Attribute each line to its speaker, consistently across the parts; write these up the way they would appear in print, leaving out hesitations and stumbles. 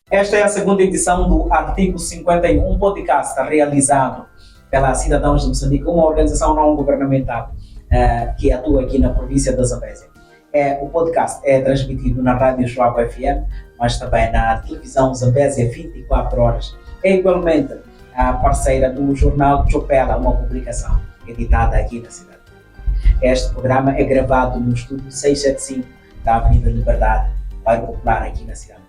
Speaker 1: Esta é a segunda edição do Artigo 51, um podcast realizado pela Cidadãos de Moçambique, uma organização não governamental que atua aqui na província da Zambésia. O podcast é transmitido na Rádio Joabo FM, mas também na televisão Zambésia 24 horas. É igualmente a parceira do jornal Chopela, uma publicação editada aqui na cidade. Este programa é gravado no estúdio 675 da Avenida Liberdade, bairro Popular, aqui na cidade.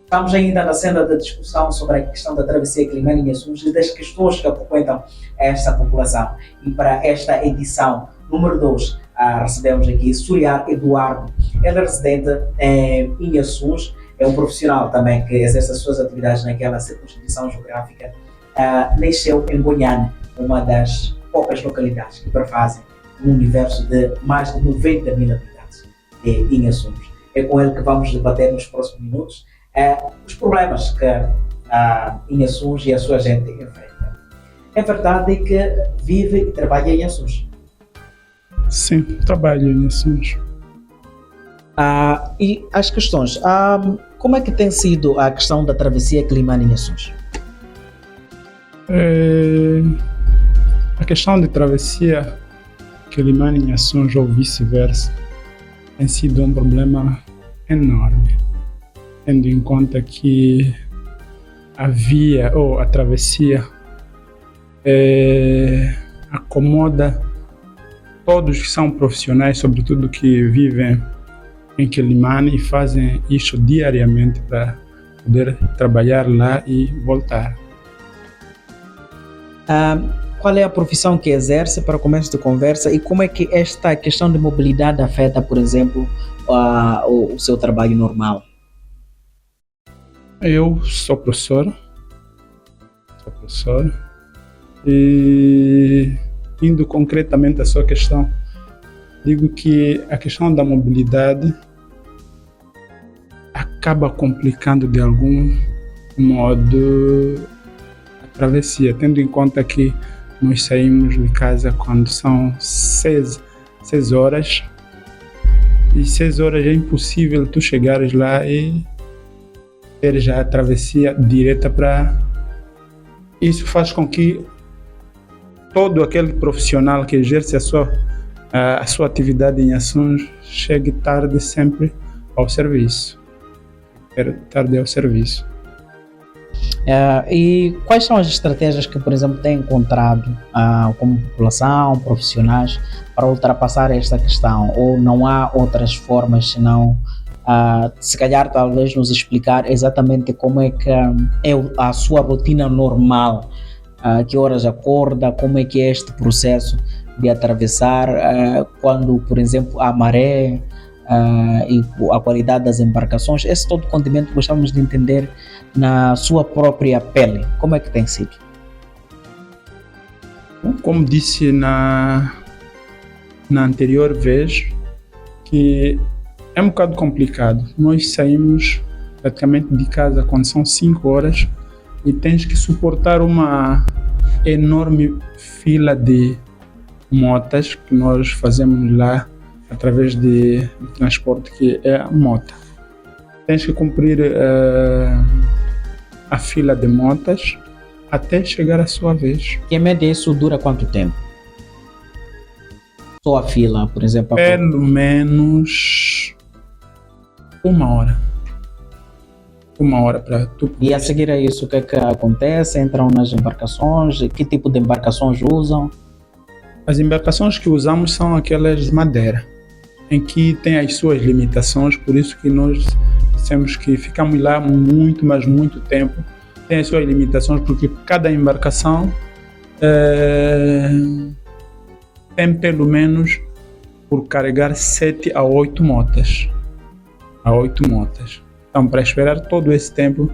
Speaker 1: Estamos ainda na senda da discussão sobre a questão da travessia Climane e Inhações e das questões que apoquentam esta população. E para esta edição número 2, recebemos aqui Suriar Eduardo. Ele é residente em Inhações, é um profissional também que exerce as suas atividades naquela circunscrição geográfica. Nasceu em Goiânia, uma das poucas localidades que perfazem um universo de mais de 90 mil habitantes de Inhações. É com ele que vamos debater nos próximos minutos os problemas que Inhações e a sua gente enfrentam. É verdade que vive e trabalha em Inhações?
Speaker 2: Sim, trabalho em Inhações.
Speaker 1: E as questões, como é que tem sido a questão da travessia Climane em Inhações?
Speaker 2: A questão de travessia Climane em Inhações ou vice-versa tem sido um problema enorme, tendo em conta que a via ou a travessia acomoda todos que são profissionais, sobretudo que vivem em Climane e fazem isso diariamente para poder trabalhar lá e voltar.
Speaker 1: Qual é a profissão que exerce, para começo de conversa, e como é que esta questão de mobilidade afeta, por exemplo, o seu trabalho normal?
Speaker 2: Eu sou professor e indo concretamente à sua questão, digo que a questão da mobilidade acaba complicando de algum modo a travessia, tendo em conta que nós saímos de casa quando são 6 horas e 6 horas é impossível tu chegares lá e ter já a travessia direta para... Isso faz com que todo aquele profissional que exerce a sua atividade em ações chegue tarde sempre ao serviço.
Speaker 1: E quais são as estratégias que, por exemplo, tem encontrado como população, profissionais, para ultrapassar esta questão? Ou não há outras formas senão, se calhar, talvez nos explicar exatamente como é que é a sua rotina normal, que horas acorda, como é que é este processo de atravessar, quando, por exemplo, há maré e a qualidade das embarcações. Esse todo condimento gostamos de entender na sua própria pele. Como é que tem sido?
Speaker 2: Como disse na anterior vez, que é um bocado complicado. Nós saímos praticamente de casa quando são 5 horas e tens que suportar uma enorme fila de motas que nós fazemos lá através de transporte, que é a moto. Tens que cumprir a fila de motas até chegar à sua vez.
Speaker 1: E em média isso dura quanto tempo? Só a fila, por exemplo?
Speaker 2: Pelo menos 1 hora. 1 hora para tu.
Speaker 1: E a seguir a isso, o que é que acontece? Entram nas embarcações? Que tipo de embarcações usam?
Speaker 2: As embarcações que usamos são aquelas de madeira, em que tem as suas limitações, por isso que nós temos que ficamos lá muito, mas muito tempo. Tem as suas limitações, porque cada embarcação tem pelo menos por carregar 7 a 8 motas. Então, para esperar todo esse tempo,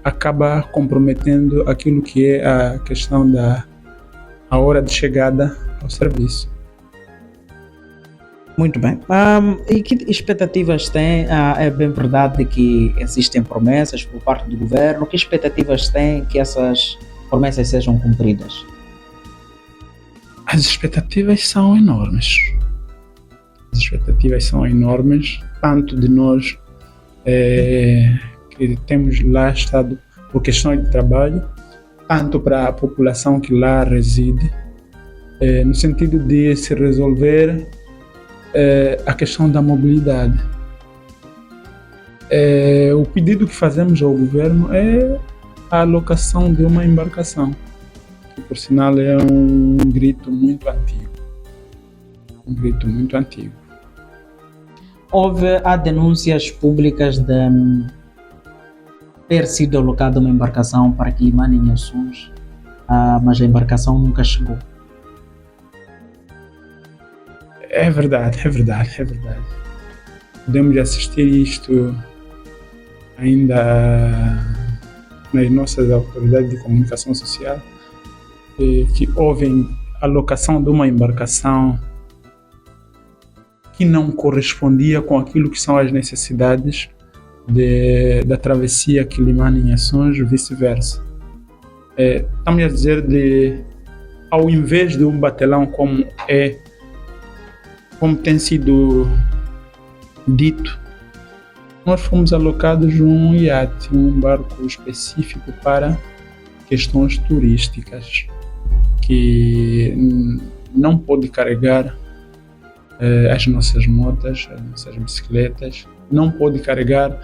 Speaker 2: acaba comprometendo aquilo que é a questão da hora de chegada ao serviço.
Speaker 1: Muito bem. E que expectativas tem? É bem verdade que existem promessas por parte do governo. Que expectativas tem que essas promessas sejam cumpridas?
Speaker 2: As expectativas são enormes. Tanto de nós que temos lá estado por questões de trabalho, tanto para a população que lá reside, no sentido de se resolver a questão da mobilidade. O pedido que fazemos ao governo é a alocação de uma embarcação, que por sinal é um grito muito antigo.
Speaker 1: Há denúncias públicas de ter sido alocada uma embarcação para Quilimane em Assunção, mas a embarcação nunca chegou.
Speaker 2: É verdade. Podemos assistir isto ainda nas nossas autoridades de comunicação social, que houve alocação de uma embarcação que não correspondia com aquilo que são as necessidades da travessia Quilimane em Assunção, vice-versa. Estamos a dizer ao invés de um batelão como tem sido dito, nós fomos alocados um iate, um barco específico para questões turísticas, que não pode carregar as nossas motas, as nossas bicicletas, não pode carregar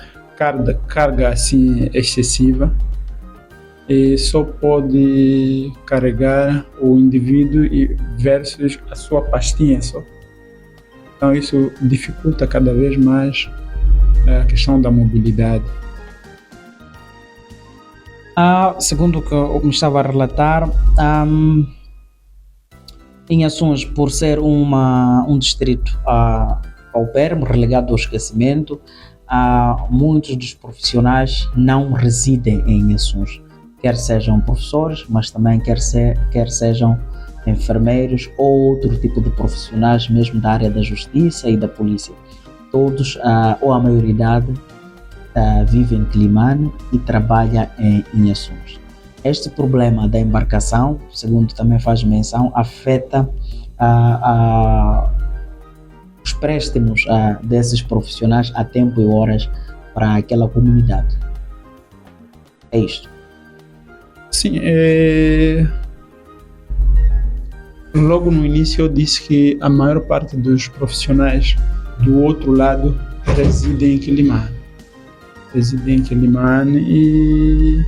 Speaker 2: carga assim excessiva, e só pode carregar o indivíduo versus a sua pastinha só. Então isso dificulta cada vez mais a questão da mobilidade.
Speaker 1: Segundo o que eu me estava a relatar, em Assunção, por ser um distrito paupérrimo, relegado ao esquecimento, muitos dos profissionais não residem em Assunção, quer sejam professores, mas também quer sejam enfermeiros ou outro tipo de profissionais mesmo da área da justiça e da polícia. Todos, ou a maioridade, vive em Quilimane e trabalha em Assunção. Este problema da embarcação, segundo também faz menção, afeta os préstimos desses profissionais a tempo e horas para aquela comunidade. É isto.
Speaker 2: Sim, logo no início eu disse que a maior parte dos profissionais do outro lado residem em Quilimane e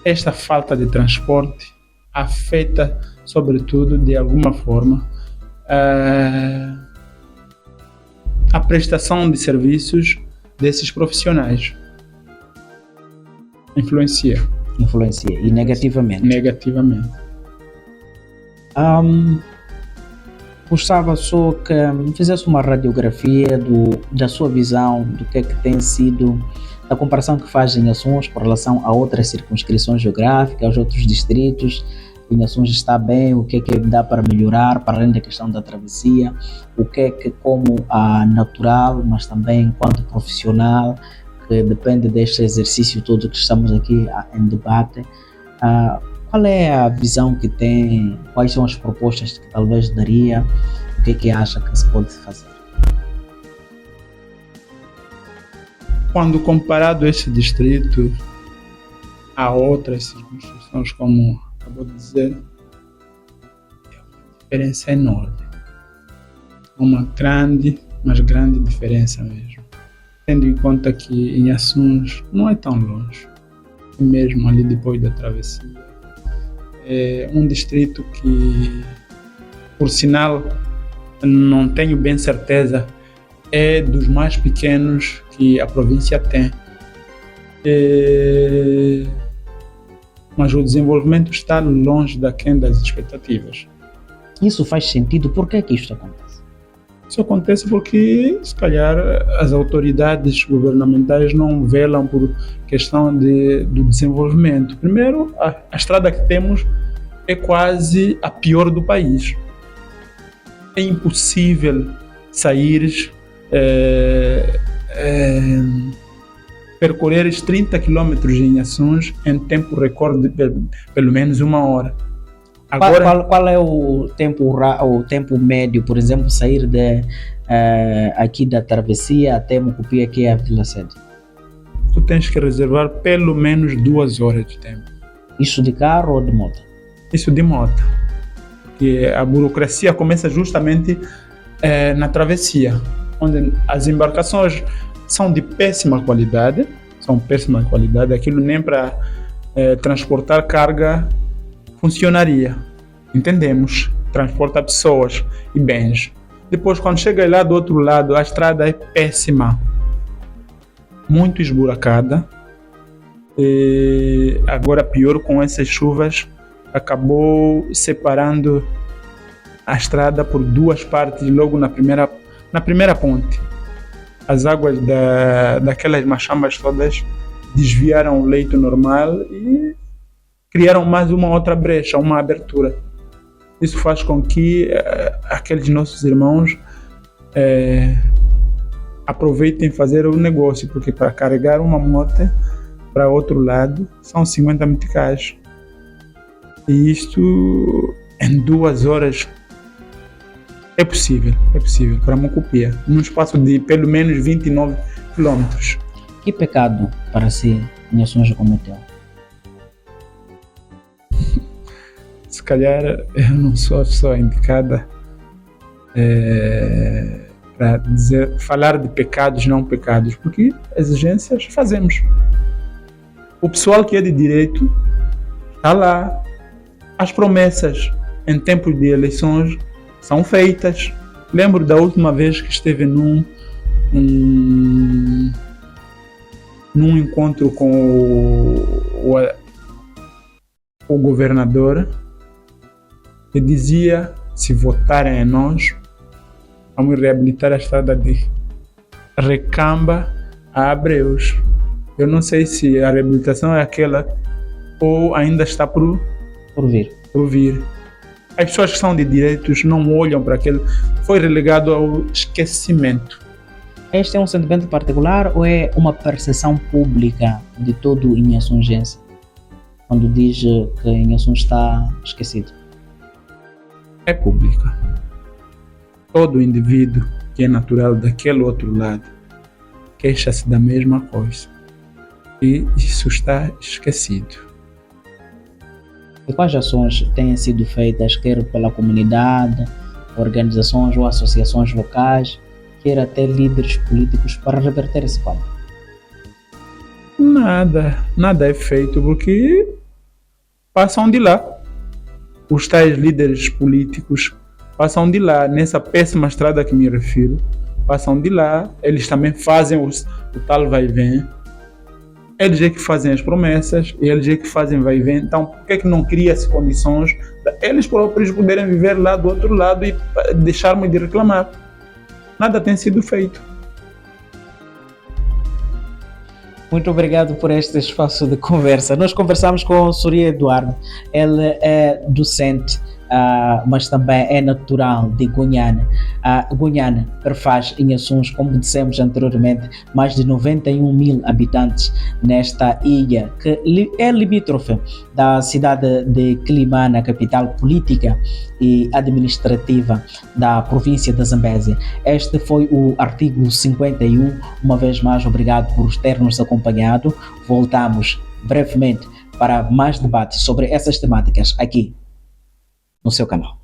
Speaker 2: esta falta de transporte afeta, sobretudo, de alguma forma, a prestação de serviços desses profissionais. Influencia e negativamente. Gostava só que fizesse uma radiografia da sua visão do que é que tem sido a comparação que faz em Assunção com relação a outras circunscrições geográficas, aos outros distritos. Em Assunção está bem, o que é que dá para melhorar, para além da questão da travessia, o que é que como natural, mas também enquanto profissional, que depende deste exercício todo que estamos aqui em debate. Qual é a visão que tem? Quais são as propostas que talvez daria? O que é que acha que se pode fazer? Quando comparado este distrito a outras circunscrições, como acabou de dizer, é uma diferença enorme. Uma grande diferença mesmo. Tendo em conta que em Assunção não é tão longe, mesmo ali depois da travessia. É um distrito que, por sinal, não tenho bem certeza, é dos mais pequenos que a província tem. Mas o desenvolvimento está longe daquém das expectativas.
Speaker 1: Isso faz sentido? Por que é que isto acontece?
Speaker 2: Isso acontece porque, se calhar, as autoridades governamentais não velam por questão do desenvolvimento. Primeiro, a estrada que temos é quase a pior do país. É impossível sair, percorrer 30 km em Assunção em tempo recorde de pelo menos 1 hora. Agora,
Speaker 1: qual é o tempo médio, por exemplo, sair aqui da travessia até Mucupí, aqui é a Vila Sede?
Speaker 2: tu tens que reservar pelo menos 2 horas de tempo.
Speaker 1: Isso de carro ou de moto?
Speaker 2: Isso de moto. Porque a burocracia começa justamente na travessia, onde as embarcações são de péssima qualidade, aquilo nem para transportar carga funcionaria. Entendemos? Transporta pessoas e bens. Depois, quando chega lá do outro lado, a estrada é péssima, muito esburacada. E agora, pior, com essas chuvas, acabou separando a estrada por 2 partes logo na primeira ponte. As águas daquelas machambas todas desviaram o leito normal e criaram mais uma outra brecha, uma abertura. Isso faz com que aqueles nossos irmãos aproveitem fazer o negócio, porque para carregar uma moto para outro lado são 50 meticais. E isto em 2 horas é possível para Mucupia, num espaço de pelo menos 29 quilômetros.
Speaker 1: Que pecado para si Inhações cometeu?
Speaker 2: Se calhar eu não sou a pessoa indicada para falar de pecados, não pecados, porque exigências fazemos. O pessoal que é de direito está lá. As promessas em tempos de eleições são feitas. Lembro da última vez que esteve num encontro com o governador, que dizia: se votarem em nós, vamos reabilitar a estrada de Recamba a Abreus. Eu não sei se a reabilitação é aquela ou ainda está por vir. As pessoas que são de direitos não olham para aquele. Foi relegado ao esquecimento.
Speaker 1: Este é um sentimento particular ou é uma percepção pública de todo o inhaçungense, quando diz que Inhaçun está esquecido?
Speaker 2: É pública. Todo indivíduo que é natural daquele outro lado queixa-se da mesma coisa. E isso está esquecido.
Speaker 1: E quais ações têm sido feitas, quer pela comunidade, organizações ou associações locais, quer até líderes políticos, para reverter esse quadro? Nada é feito, porque passam de lá. Os tais líderes políticos passam de lá, nessa péssima estrada que me refiro, passam de lá, eles também fazem o tal vai e vem. Eles é que fazem as promessas, eles é que fazem vai e vem. Então, por que não cria-se condições para eles próprios poderem viver lá do outro lado e deixarmos de reclamar? Nada tem sido feito. Muito obrigado por este espaço de conversa. Nós conversamos com o Soria Eduardo. Ele é docente, mas também é natural de Gunhane. Gunhane perfaz Inhaçuns, como dissemos anteriormente, mais de 91 mil habitantes nesta ilha, que é limítrofe da cidade de Quelimane, capital política e administrativa da província da Zambésia. Este foi o artigo 51. Uma vez mais, obrigado por ter nos acompanhado. Voltamos brevemente para mais debates sobre essas temáticas aqui no seu canal.